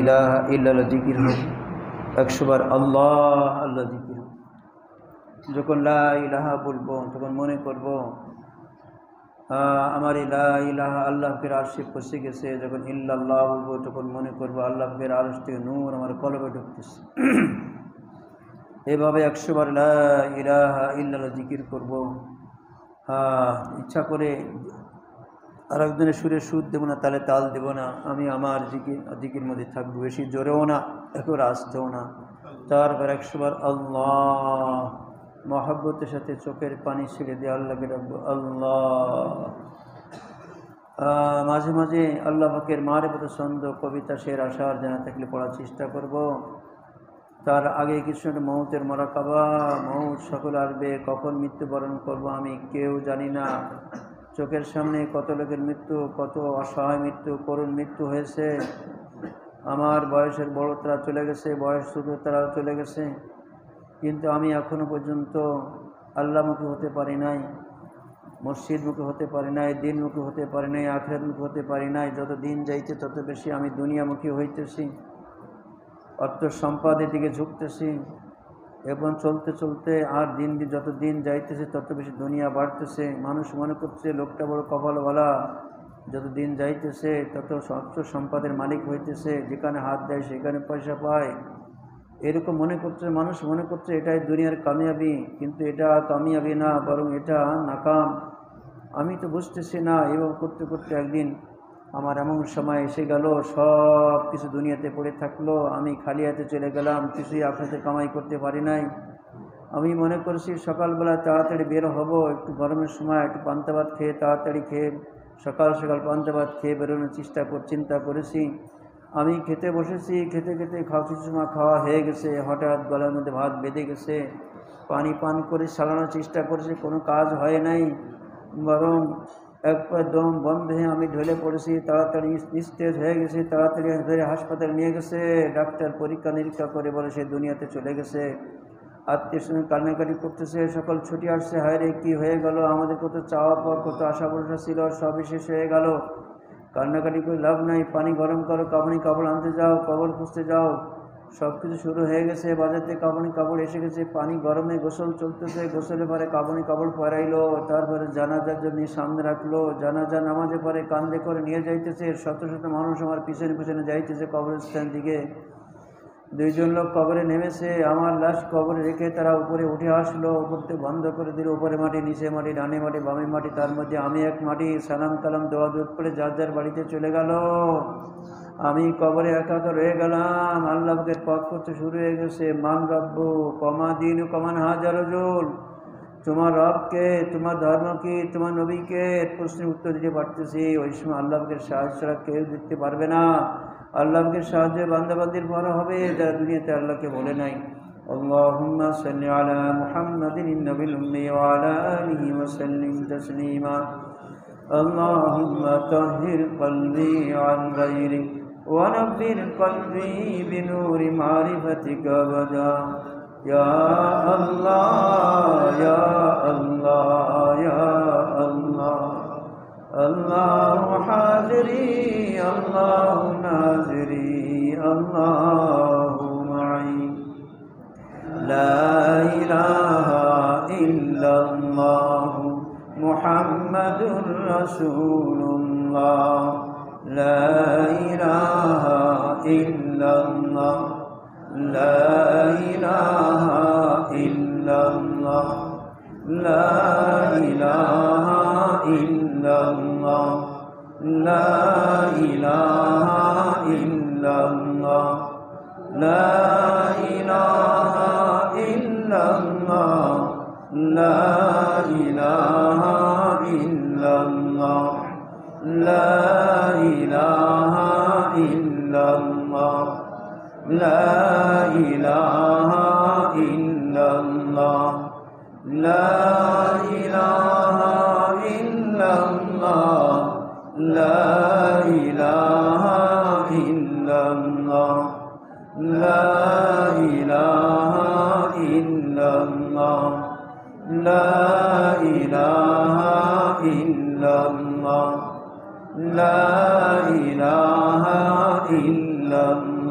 ইলাহা ইল্লাল্লাহ জিকির হোক, 100 বার আল্লাহ আল্লাহ জিকির হোক। যখন লা ইলাহা বলবো তখন মনে করব আমার এই লা ইলাহা আল্লাহ ফের আরশে পৌঁছে গেছে। যখন ইল্লাল্লাহ বলবো তখন মনে করব আল্লাহ ফের আরশ থেকে নূর আমার কলবে ঢুকতেছে। এভাবে 100 বার লা ইলাহা ইল্লাল্লাহ জিকির করব। ইচ্ছা করে আর একজনের সুরে সুর দেবো না, তালে তাল দেবো না। আমি আমার জিকির মধ্যে থাকবো, বেশি জোরেও না, একেবারে আসতেও না। তারপর 100 বার আল্লাহ, মহাব্বতের সাথে চোখের পানি ছেড়ে দিয়ে আল্লাহকে ডাকবো আল্লাহ। মাঝে মাঝে আল্লাহ পাকের মারিফত ছন্দ, কবিতা, শের, আশার জানা থাকলে পড়ার চেষ্টা করব। তার আগে কিছু মৌতের মোরাকাবা, মৌত সকল আসবে, কখন মৃত্যুবরণ করব আমি কেউ জানি না। চোখের সামনে কত লোকের মৃত্যু, কত অসহায় মৃত্যু, করুণ মৃত্যু হয়েছে। আমার বয়সের বড়তরা চলে গেছে, বয়স ছোটরাও চলে গেছে, কিন্তু আমি এখনো পর্যন্ত আল্লাহমুখী হতে পারি নাই, মসজিদমুখী হতে পারি নাই, দিনমুখী হতে পারি নাই, আখিরাতমুখী হতে পারি নাই। যত দিন যাইতে তত বেশি আমি দুনিয়ামুখী হইতেছি, অর্থ সম্পাদের দিকে ঝুঁকতেছি। এবং চলতে চলতে আর যত দিন যাইতেছে তত বেশি দুনিয়া বাড়তেছে। মানুষ মনে করছে লোকটা বড় কপালওয়ালা, যত দিন যাইতেছে তত অর্থ সম্পাদের মালিক হইতেছে, যেখানে হাত দেয় সেখানে পয়সা পায়, এরকম মনে করছে মানুষ। মনে করছে এটাই দুনিয়ার কামিয়াবি, কিন্তু এটা কামিয়াবি না, বরং এটা নাকাম। আমি তো বুঝতেছি না। এভাবে করতে করতে একদিন আমার এমন সময় এসে গেল, সব কিছু দুনিয়াতে পড়ে থাকলো, আমি খালি হাতে চলে গেলাম, কিছুই আখিরাতে কামাই করতে পারি নাই। আমি মনে করছি সকালবেলা তাড়াতাড়ি বের হব, একটু গরমের সময় একটু পান্তা ভাত খেয়ে, তাড়াতাড়ি খেয়ে সকাল সকাল পান্তা ভাত খেয়ে বেরোনোর চিন্তা করেছি। আমি খেতে বসেছি, খেতে খেতে কিছু সময় খাওয়া হয়ে গেছে, হঠাৎ গলার মধ্যে ভাত বেঁধে গেছে। পানি পান করে চালানোর চেষ্টা করেছি, কোনো কাজ হয় নাই, বরং একবার দম বন্ধ হয়ে আমি ঢলে পড়েছি। তাড়াতাড়ি নিস্তেজ হয়ে গেছি, তাড়াতাড়ি ধরে হাসপাতালে নিয়ে গেছে। ডাক্তার পরীক্ষা নিরীক্ষা করে বলে সে দুনিয়াতে চলে গেছে। আত্মীয় সঙ্গে কান্নাকাটি করতেছে, সকল ছুটি আসছে, হায় রে কী হয়ে গেল, আমাদের কত চাওয়া পাওয়া, কত আশা ভরসা ছিল, সবই শেষ হয়ে গেল। কান্নাকাটি করে লাভ নাই, পানি গরম করো, কাপড় আনতে যাও, কবর খুঁজতে যাও। সব কিছু শুরু হয়ে গেছে, বাজার থেকে কাপড় এসে গেছে, পানি গরমে গোসল চলতেছে, গোসলে পরে কাপড় পরাইলো, তারপরে জানাজার জন্য সামনে রাখলো, জানাজা নামাজে পরে কান্দে করে নিয়ে যাইতেছে। শত শত মানুষ আমার পিছনে পিছনে যাইতেছে কবরস্থান দিকে। 2 জন লোক কবরে নেমেছে, আমার লাশ কবরে রেখে তারা উপরে উঠে আসলো, উপরতে বন্ধ করে দিল। উপরে মাটি, নিচে মাটি, ডানে মাটি, বামে মাটি, তার মধ্যে আমি এক মাটি। সালাম কালাম দোয়া দুধ করে যার যার বাড়িতে চলে গেল। আমি কবরে একা একা রয়ে গেলাম। আল্লাহকে পাক করতে শুরু হয়ে গেছে, মান রব্বু কমা দিন কমান হাজার রজুল, তোমার রবকে, তোমার ধর্ম কি, তোমার নবীকে, প্রশ্নের উত্তর দিতে পারতেছি। ওই সময় আল্লাহকে সাহায্য ছাড়া কেউ দিতে পারবে না। আল্লাহকে সাহায্যে বান্দাবান্দির বড় হবে যারা দুনিয়াতে আল্লাহকে বলে নাই। আল্লাহুম্মা সাল্লি আলা মুহাম্মাদিন নবিল উম্মি ওয়া আলা আলিহি ওয়া সাল্লিম তাসলিমা। আল্লাহুম্মা তাহহির কলবি আন গায়রি ওয়া নব্বির কলবি বিনূরি মারিফাতিকা আবাদা। ইয়া আল্লাহ ইয়া আল্লাহ ইয়া আল্লাহ। আল্লাহু হাজিরি আল্লাহু নাজিরি আল্লাহু মাই। লা ইলাহা ইল্লাল্লাহ মুহাম্মাদুর রাসূলুল্লাহ। লা ইলাহা ইল্লাল্লাহ লা ইলাহা ইল্লাল্লাহ লা ইলাহা ইল্লাল্লাহ লা ইলাহা ইল্লাল্লাহ লা ইলাহা ইল্লাল্লাহ লা ইলাহা ইল্লাল্লাহ লা ইলাহা ইল্লাল্লাহ লা ইলাহা ইল্লাল্লাহ লা ইলাহা ইল্লাল্লাহ লা ইলাহা ইল্লাল্লাহ লা ইলাহা ইল্লাল্লাহ লা ইলাহা ইল্লাল্লাহ লা ইলাহা ইল্লাল্লাহ।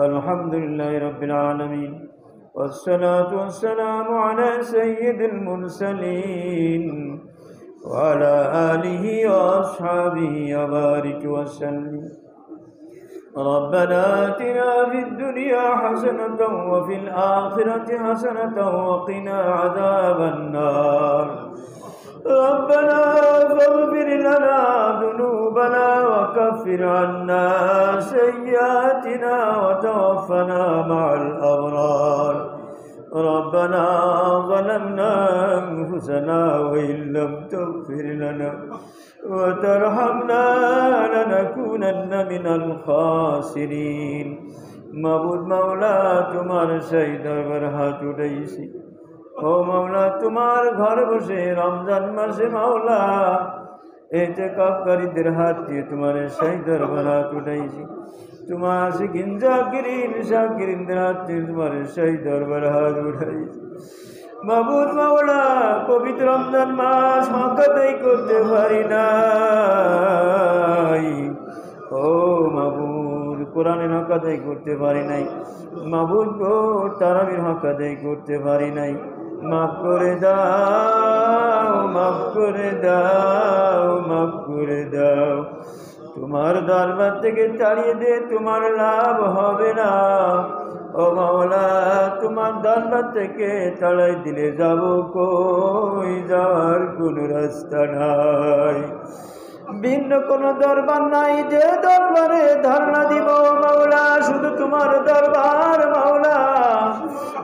الحمد لله رب العالمين والصلاة والسلام على سيد المرسلين وعلى آله وأصحابه وبارك وسلم ربنا آتنا في الدنيا حسنة وفي الآخرة حسنة وقنا عذاب النار ربنا فاغفر لنا ذنوبنا وكفر عنا سيئاتنا وتوفنا مع الأبرار ربنا ظلمنا أنفسنا وإن لم تغفر لنا وترحمنا لنكونن من الخاسرين মাবুদ মাওলা তোমার সেই দরবার হাত উঠাইছি ও মাওলা তোমার ঘর বসে রমজান মাসে মাওলা ইতিকাফকারীদের হাত দিয়ে তোমার সেই দরবার হাত উঠাইছি তোমার শিকিন জাকিরিনদের হাত দিয়ে তোমার সেই দরবার হাত উঠাইছি মাবুদ মাওলা পবিত্র রমজান মাস হক আদায় করতে পারি নাই ও মাবুদ কোরআনের হক আদায় করতে পারি নাই মাবুদ গো তারাবির হক আদায় করতে পারি নাই মাফ করে দাও মাফ করে দাও মাফ করে দাও তোমার দরবার থেকে তাড়িয়ে দে তোমার লাভ হবে না ও মাওলা তোমার দরবার থেকে তাড়াই দিলে যাব কই যাওয়ার কোনো রাস্তা নাই ভিন্ন কোনো দরবার নাই যে দরবারে ধারণা দিব মাওলা শুধু তোমার দরবার মাওলা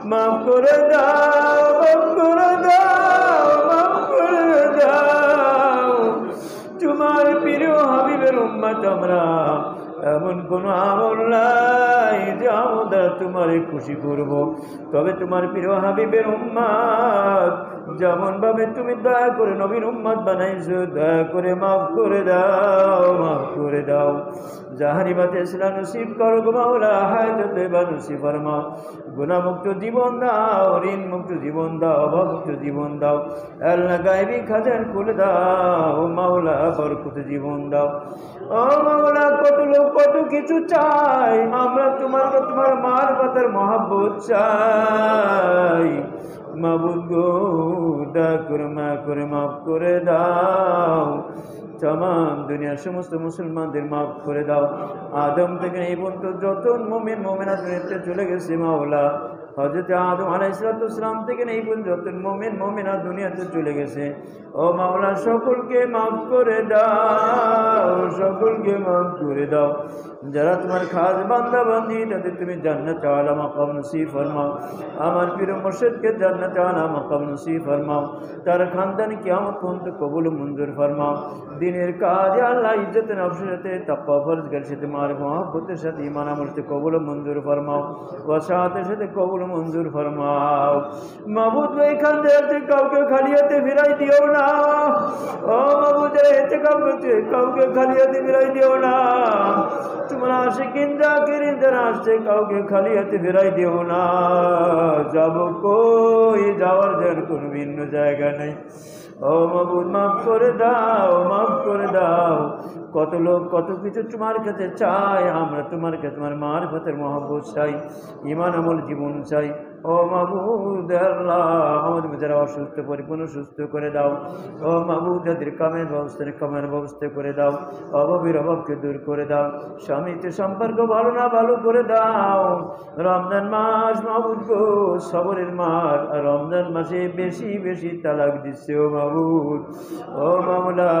মাফ করে দাও মাফ করে দাও মাফ করে দাও তোমার প্রিয় হাবিবের উম্মত আমরা এমন কোনো আমল নাই যে আমরা তোমারে খুশি করব তবে তোমার প্রিয় হাবিবের উম্মত যেমন ভাবে তুমি দয়া করে নবীর উম্মত বানাইছো দয়া করে মাফ করে দাও মাফ করে দাও জাহারিবাতে ইসলাম নসিব করো গো মাওলা হায়াত তয়্যিবা নসিব ফরমাও গুনাহ মুক্ত জীবন দাও ঋণ মুক্ত জীবন দাও অভাব মুক্ত জীবন দাও আল্লাহ গায়বী খাজান খুলে দাও মাওলা বরকত জীবন দাও ও মাওলা কত লোক কত কিছু চাই আমরা তোমার মারফতের মহব্বত চাই মাবুদ গো দয়া করে মাফ করে দাও तमाम दुनियार समस्त मुसलमानদের মাফ করে দাও আদম থেকে এই পর্যন্ত যত মুমিন মুমিনাত দুনিয়াতে চলে গেছে মাওলা হযরত আদম আলাইহিস সালাম থেকে এই পর্যন্ত যত মুমিন মুমিনাত দুনিয়াতে চলে গেছে ও মাওলা সকলকে মাফ করে দাও সকলকে মাফ করে দাও যারা তোমার খাস বান্দা বান্দি তাদের তুমি জান্নাত আলা মাকাম নসিব ফরমাও আমার পীর মুর্শিদকে জান্নাত আলা মাকাম নসিব ফরমাও তার খানদান কিয়ামত পর্যন্ত কবুল মঞ্জুর ফরমাও দিনের কাজ আল্লাহ ইজ্জত নফসের সাথে তাকওয়া ফরজগার সাথে মার মহব্বতের সাথে ঈমান আমলের সাথে কবুল মঞ্জুর ফরমাও ওয়াসাতের সাথে কবুল মঞ্জুর ফরমাও মাবুদ এখান থেকে কাউকে খালি হাতে ফিরাই দিও না ও মাবুদ ইতিকাফ করতে কাউকে খালি হাতে ফিরাই দিও না তোমরা আশিকিন জাকিরিনদের আসছে কাউকে খালি হাতে ফিরাই দিও না যাব কই যাওয়ার জন্য কোনো ভিন্ন জায়গা নেই ও মাবুদ মাফ করে দাও কত লোক কত কিছু তোমার কাছে চাই আমরা তোমার কাছে তোমার মারফতের মহব্বত চাই ঈমান আমল জীবন চাই ও মাবুদ আল্লাহ আমাদের যারা অসুস্থ পরিপূর্ণ সুস্থ করে দাও। ও মাবুদ যাদের কামের ব্যবস্থা করে দাও। অভাবের অভাবকে দূর করে দাও। স্বামী স্ত্রীর সম্পর্ক ভালো না ভালো করে দাও। রমজান মাস মাবুদ গো সবরের মাস, আর রমজান মাসে বেশি বেশি তালাক দিচ্ছে ও মাবুদ। ও মাওলা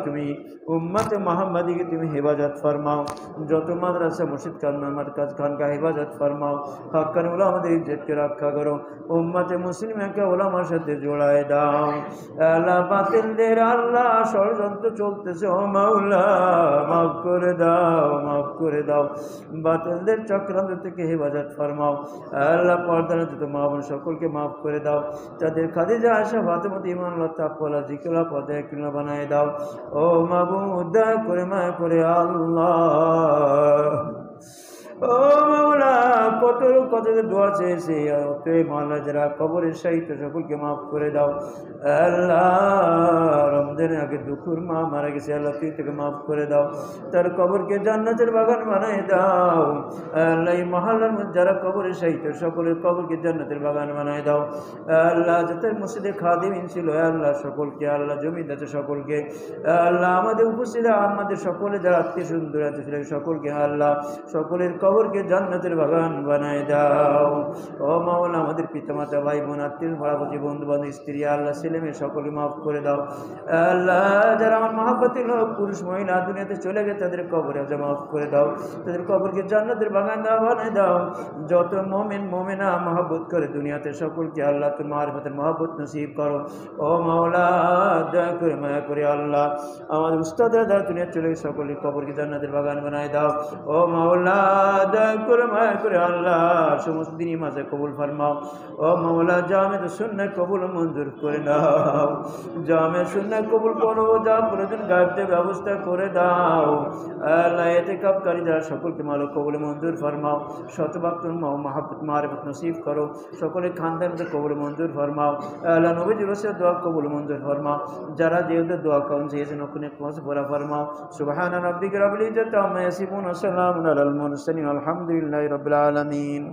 তুমি উম্মতে মুহাম্মাদিকে তুমি হেফাজত ফরমাও। যত মাদ্রাসা মসজিদ মারকাজ খানকা হেফাজত ফরমাও। হাক্কানি উলামাদের ইজ্জতকে রক্ষা করো। উম্মতে মুসলিমকে উলামার সাথে জোড়ায় দাও। আল্লাহ বাতিলদের আল্লাহ ষড়যন্ত্র চলতেছে ও মাওলা মাফ করে দাও, মাফ করে দাও। বাতিলদের চক্রান্ত থেকে হেফাজত ফরমাও। আল্লাহ পর্দার যত মা বোন সকলকে মাফ করে দাও। তাদের খাদিজা আয়েশা ফাতেমা ঈমান আল্লাহ তাকওয়া জিকিরা পদে কিনা বানায় দাও। ও মাবুদ দয়া করে মায়া করে আল্লাহ। ও মাওলা কত কত দোয়া চেয়েছে মাওলা যারা কবরের সাহিত্য সকলকে মাফ করে দাও। আল্লাহ রমজানের আগে দুপুর মা মারা গেছে আল্লাহ তুই থেকে মাফ করে দাও। তার কবরকে জান্নাতের বাগান বানায় দাও। আল্লাহ এই মহল্লার মধ্যে যারা কবরের সাহিত্য সকলের কবরকে জান্নাতের বাগান বানায় দাও। আল্লাহ যাদের মসজিদে খাদিমিন ছিল আল্লাহ সকলকে, আল্লাহ জমিন আছে সকলকে, আল্লাহ আমাদের উপস্থিত আমাদের সকলে যারা আত্মীয় সুন্দর আছে সকলকে আল্লাহ সকলের কবরকে জান্নাতের বাগান বানায় দাও। ও মাওলা আমাদের পিতামাতা ভাই বোন আত্মীয় ভাড়াপতি বন্ধু বান্ধব স্ত্রী আল্লাহ ছেলে মেয়ে সকলে মাফ করে দাও। আল্লাহ যারা আমার মহাব্বতের লোক পুরুষ মহিলা দুনিয়াতে চলে গেছে তাদের কবরে আজ মাফ করে দাও। তাদের কবরকে জান্নাতের বাগান দাও বানায় দাও। যত মোমেন মোমেনা মহব্বত করে দুনিয়াতে সকলকে আল্লাহ তুমি মারিফতের মহব্বত নসিব করো। ও মাওলা দয়া করে মায়া করে আল্লাহ আমাদের উস্তাদের দ্বারা দুনিয়া চলে গেছে সকলের কবরকে জান্নাতের বাগান বানায় দাও। ও মাওলা দয়া করে মায়া করে আল্লাহ সমস্ত দিনই মাঝে কবুল ফরমাও। ও মাওলা জামে তো সুন্নাহ কবুল মঞ্জুর করে নাও। জামে সুন্নাহ কবুল করো, যা প্রয়োজন গায়বতে ব্যবস্থা করে দাও। আল্লাহ ইতিকাফকারী যারা সকলকে মালো কবুল মঞ্জুর ফরমাও। শতভাগ তোমার মহব্বত মারিফত নসিব করো। সকলের খানদানকে কবুল মঞ্জুর ফরমাও। আল্লাহ নবীজির ওসিয়ত দোয়া কবুল মঞ্জুর ফরমাও। যারা যেহেতু দোয়া করেন চেয়েছেন ওখানে পৌঁছে ফরমাও। সুবহানা রাব্বিকা রাব্বিল ইজ্জাতি আম্মা ইয়াসিফুন ওয়া সালামুন আলাল মুরসালিন আলহামদুলিল্লাহি রাব্বিল আলামিন।